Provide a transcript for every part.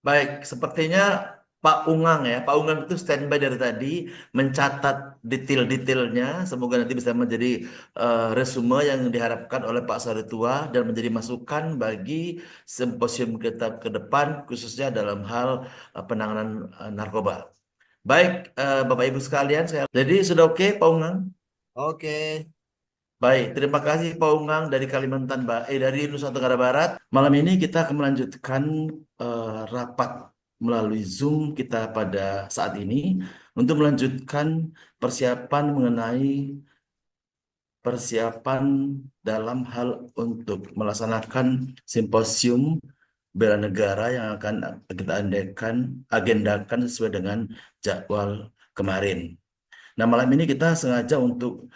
Baik, sepertinya Pak Ungang ya, Pak Ungang itu standby dari tadi mencatat detail-detailnya. Semoga nanti bisa menjadi resume yang diharapkan oleh Pak Saritua dan menjadi masukan bagi simposium kita ke depan, khususnya dalam hal penanganan narkoba. Baik, Bapak Ibu sekalian, jadi sudah oke Pak Ungang? Oke, Baik, terima kasih Pak Ungang dari dari Nusa Tenggara Barat. Malam ini kita akan melanjutkan rapat melalui Zoom kita pada saat ini untuk melanjutkan persiapan mengenai persiapan dalam hal untuk melaksanakan simposium bela negara yang akan kita agendakan sesuai dengan jadwal kemarin. Nah, malam ini kita sengaja untuk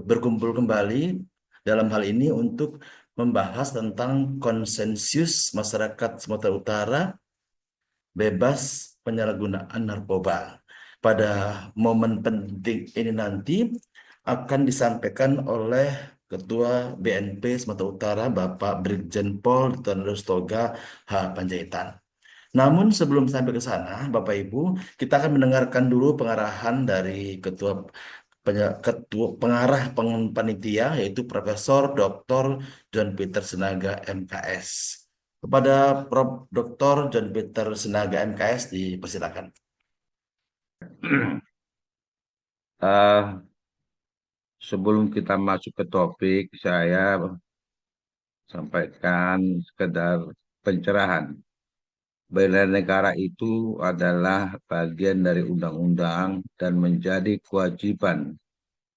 berkumpul kembali dalam hal ini untuk membahas tentang konsensus masyarakat Sumatera Utara bebas penyalahgunaan narkoba. Pada momen penting ini nanti akan disampaikan oleh Ketua BNP Sumatera Utara Bapak Brigjen Pol Tandus Toga H. Panjaitan. Namun sebelum sampai ke sana, Bapak Ibu, kita akan mendengarkan dulu pengarahan dari Ketua Panitia yaitu Profesor Dr. John Peter Senaga MKS. Kepada Prof. Dr. John Peter Senaga MKS dipersilakan. Eh, Sebelum kita masuk ke topik, saya sampaikan sekedar pencerahan. Bela negara itu adalah bagian dari undang-undang dan menjadi kewajiban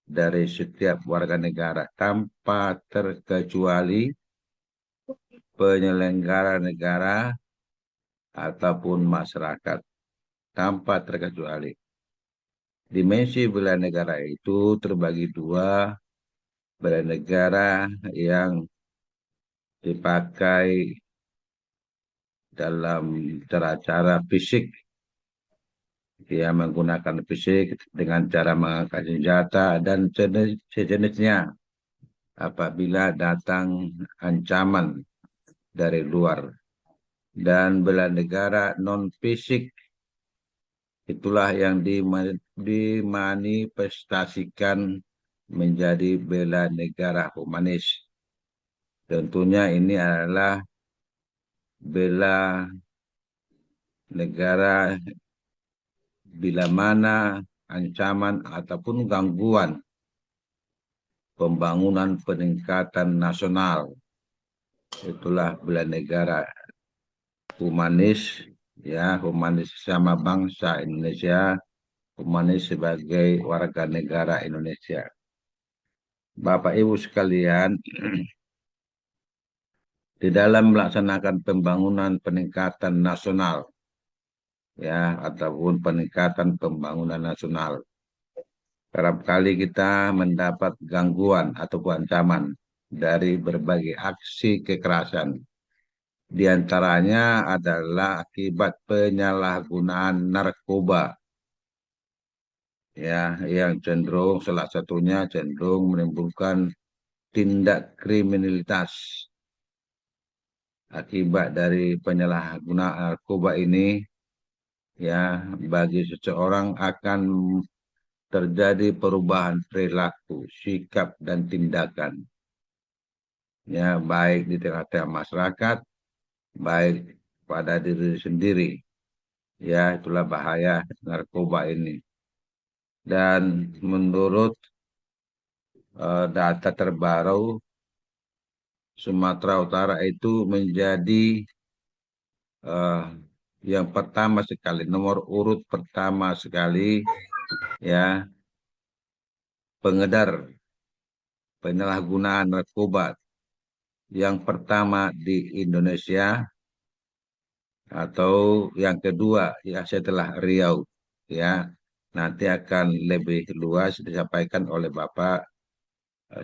dari setiap warga negara tanpa terkecuali penyelenggara negara ataupun masyarakat tanpa terkecuali. Dimensi bela negara itu terbagi dua, bela negara yang dipakai dalam cara-cara fisik, dia menggunakan fisik dengan cara mengangkat senjata dan sejenisnya apabila datang ancaman dari luar. Dan bela negara non fisik itulah yang dimanifestasikan menjadi bela negara humanis. Tentunya ini adalah bela negara bila mana ancaman ataupun gangguan pembangunan peningkatan nasional. Itulah bela negara humanis, ya, humanis sama bangsa Indonesia, humanis sebagai warga negara Indonesia. Bapak Ibu sekalian, di dalam melaksanakan pembangunan peningkatan nasional, ya, ataupun peningkatan pembangunan nasional, kerap kali kita mendapat gangguan atau ancaman dari berbagai aksi kekerasan. Di antaranya adalah akibat penyalahgunaan narkoba, ya, yang cenderung salah satunya cenderung menimbulkan tindak kriminalitas. Akibat dari penyalahgunaan narkoba ini, ya, bagi seseorang akan terjadi perubahan perilaku, sikap dan tindakan, ya, baik di tengah-tengah masyarakat, baik pada diri sendiri. Ya, itulah bahaya narkoba ini. Dan menurut data terbaru, Sumatera Utara itu menjadi eh, yang pertama sekali, nomor urut pertama sekali, ya, pengedar penyalahgunaan narkoba yang pertama di Indonesia, atau yang kedua ya setelah Riau, ya. Nanti akan lebih luas disampaikan oleh Bapak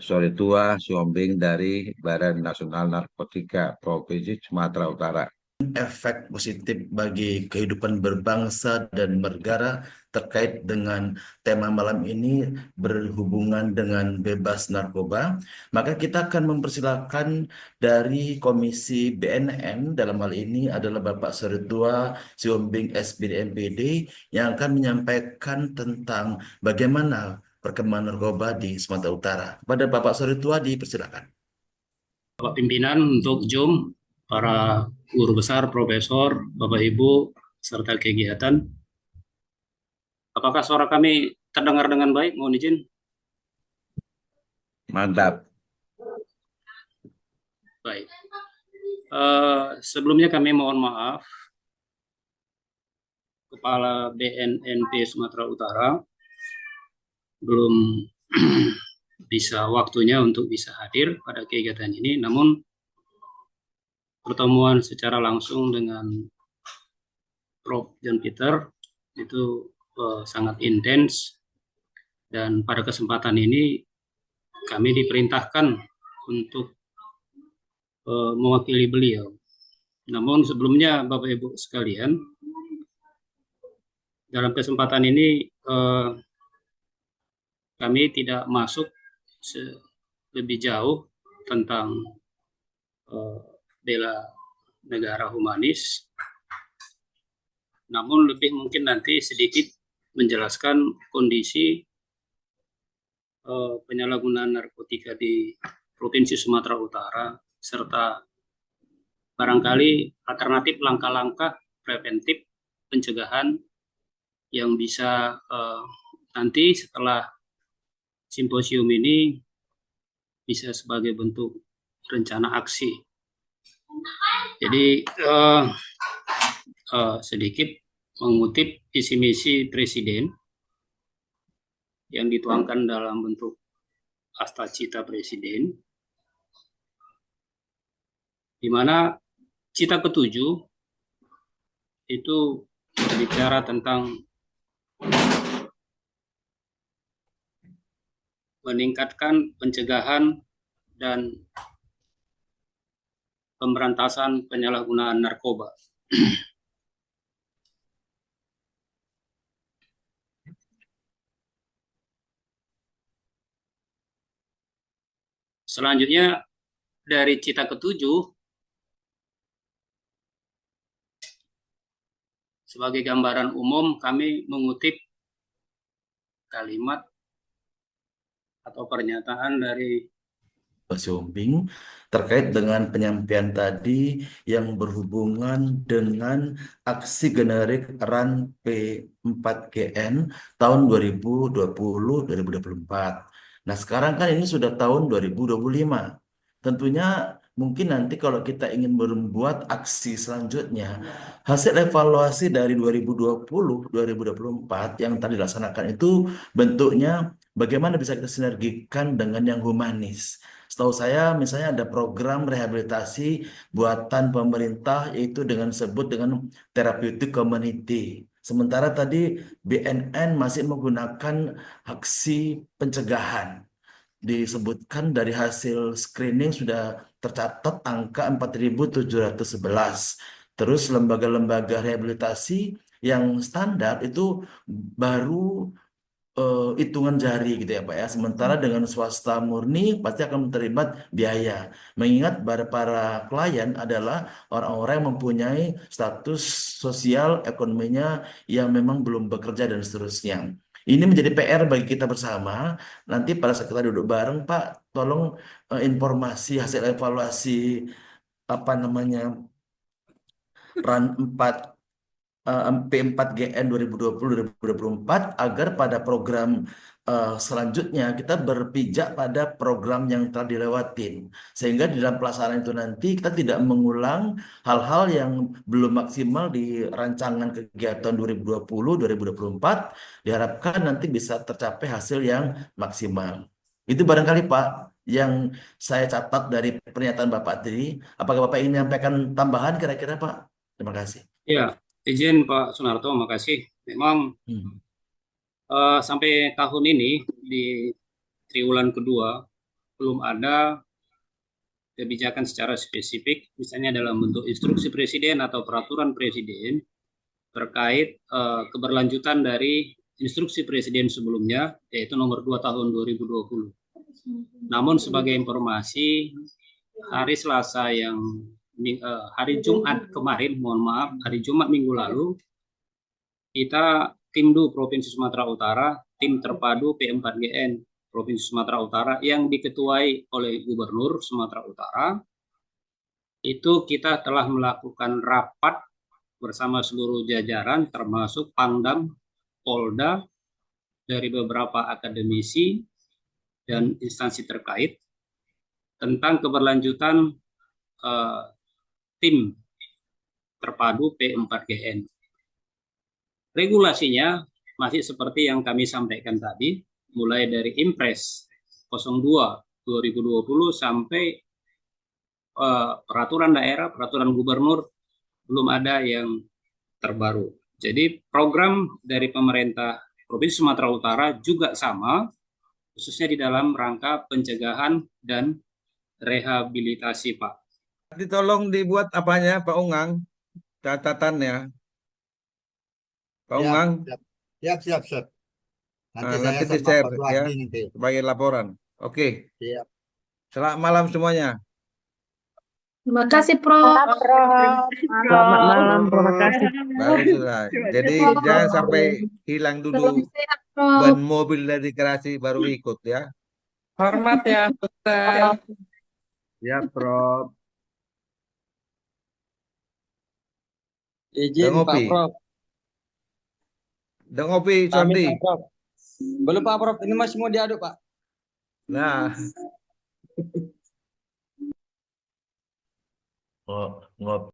Soritua Siombing dari Badan Nasional Narkotika Provinsi Sumatera Utara. efek positif bagi kehidupan berbangsa dan bernegara terkait dengan tema malam ini berhubungan dengan bebas narkoba, maka kita akan mempersilakan dari Komisi BNN dalam hal ini adalah Bapak Soritua Siombing SPD MPD yang akan menyampaikan tentang bagaimana perkembangan narkoba di Sumatera Utara. Pada Bapak Soritua dipersilakan. Bapak Pimpinan untuk Zoom, para guru besar, profesor, Bapak Ibu, serta kegiatan. Apakah suara kami terdengar dengan baik? Mohon izin. Mantap. Baik. Sebelumnya kami mohon maaf, Kepala BNNP Sumatera Utara belum bisa waktunya untuk bisa hadir pada kegiatan ini, namun pertemuan secara langsung dengan Prof. John Peter itu sangat intens, dan pada kesempatan ini kami diperintahkan untuk mewakili beliau. Namun sebelumnya Bapak Ibu sekalian, dalam kesempatan ini kami tidak masuk lebih jauh tentang bela negara humanis, namun lebih mungkin nanti sedikit menjelaskan kondisi penyalahgunaan narkotika di Provinsi Sumatera Utara, serta barangkali alternatif langkah-langkah preventif pencegahan yang bisa nanti setelah simposium ini bisa sebagai bentuk rencana aksi. Jadi sedikit mengutip visi misi Presiden yang dituangkan dalam bentuk Asta Cita Presiden, di mana cita ketujuh itu berbicara tentang meningkatkan pencegahan dan pemberantasan penyalahgunaan narkoba. Selanjutnya dari cita ketujuh, sebagai gambaran umum kami mengutip kalimat atau pernyataan dari Siombing terkait dengan penyampaian tadi yang berhubungan dengan aksi generik RAN P4GN tahun 2020-2024. Nah, sekarang kan ini sudah tahun 2025. Tentunya mungkin nanti kalau kita ingin membuat aksi selanjutnya, hasil evaluasi dari 2020-2024 yang tadi dilaksanakan itu bentuknya bagaimana bisa kita sinergikan dengan yang humanis. Setahu saya misalnya ada program rehabilitasi buatan pemerintah yaitu dengan sebut dengan therapeutic community. Sementara tadi BNN masih menggunakan aksi pencegahan. Disebutkan dari hasil screening sudah tercatat angka 4.711. Terus lembaga-lembaga rehabilitasi yang standar itu baru hitungan jari gitu ya Pak ya. Sementara dengan swasta murni pasti akan terlibat biaya. Mengingat para klien adalah orang-orang yang mempunyai status sosial ekonominya yang memang belum bekerja dan seterusnya. Ini menjadi PR bagi kita bersama. Nanti pada saat kita duduk bareng Pak, tolong informasi hasil evaluasi apa namanya RAN 4 P4GN 2020-2024 agar pada program selanjutnya kita berpijak pada program yang telah dilewatin. Sehingga di dalam pelaksanaan itu nanti kita tidak mengulang hal-hal yang belum maksimal di rancangan kegiatan 2020-2024. Diharapkan nanti bisa tercapai hasil yang maksimal. Itu barangkali Pak yang saya catat dari pernyataan Bapak tadi. Apakah Bapak ingin menyampaikan tambahan kira-kira Pak? Terima kasih. ya, izin Pak Sunarto, makasih. Memang Hmm. sampai tahun ini di triwulan kedua belum ada kebijakan secara spesifik, misalnya dalam bentuk instruksi presiden atau peraturan presiden terkait keberlanjutan dari instruksi presiden sebelumnya, yaitu nomor 2 tahun 2020. Namun sebagai informasi, hari Selasa hari Jumat kemarin, mohon maaf, hari Jumat minggu lalu, kita Timdu Provinsi Sumatera Utara, tim terpadu P4GN Provinsi Sumatera Utara yang diketuai oleh Gubernur Sumatera Utara, itu kita telah melakukan rapat bersama seluruh jajaran termasuk Pangdam, Polda, dari beberapa akademisi dan instansi terkait tentang keberlanjutan tim terpadu P4GN. Regulasinya masih seperti yang kami sampaikan tadi, mulai dari Impres 02/2020 sampai peraturan daerah, peraturan gubernur, belum ada yang terbaru. Jadi program dari pemerintah Provinsi Sumatera Utara juga sama, khususnya di dalam rangka pencegahan dan rehabilitasi, Pak. Nanti tolong dibuat apanya, Pak Ungang, catatannya. Pak Ungang, Siap. Nanti saya nanti sama di-share Pak ya Suwardi nanti. sebagai laporan. Oke, Siap. selamat malam semuanya. Terima kasih, Prof. Selamat malam, terima kasih. Baru selesai. Jadi jangan sampai hilang dulu Sehat, Prof. ban mobil dari garasi baru ikut ya. Hormat ya, Dokter. Ya, Prof. Izin Udah Pak ngopi? Prof. Udah ngopi, Pamit Sondi? Pak Prof. Belum Pak Prof, ini masih mau diaduk Pak. Nah, ngopi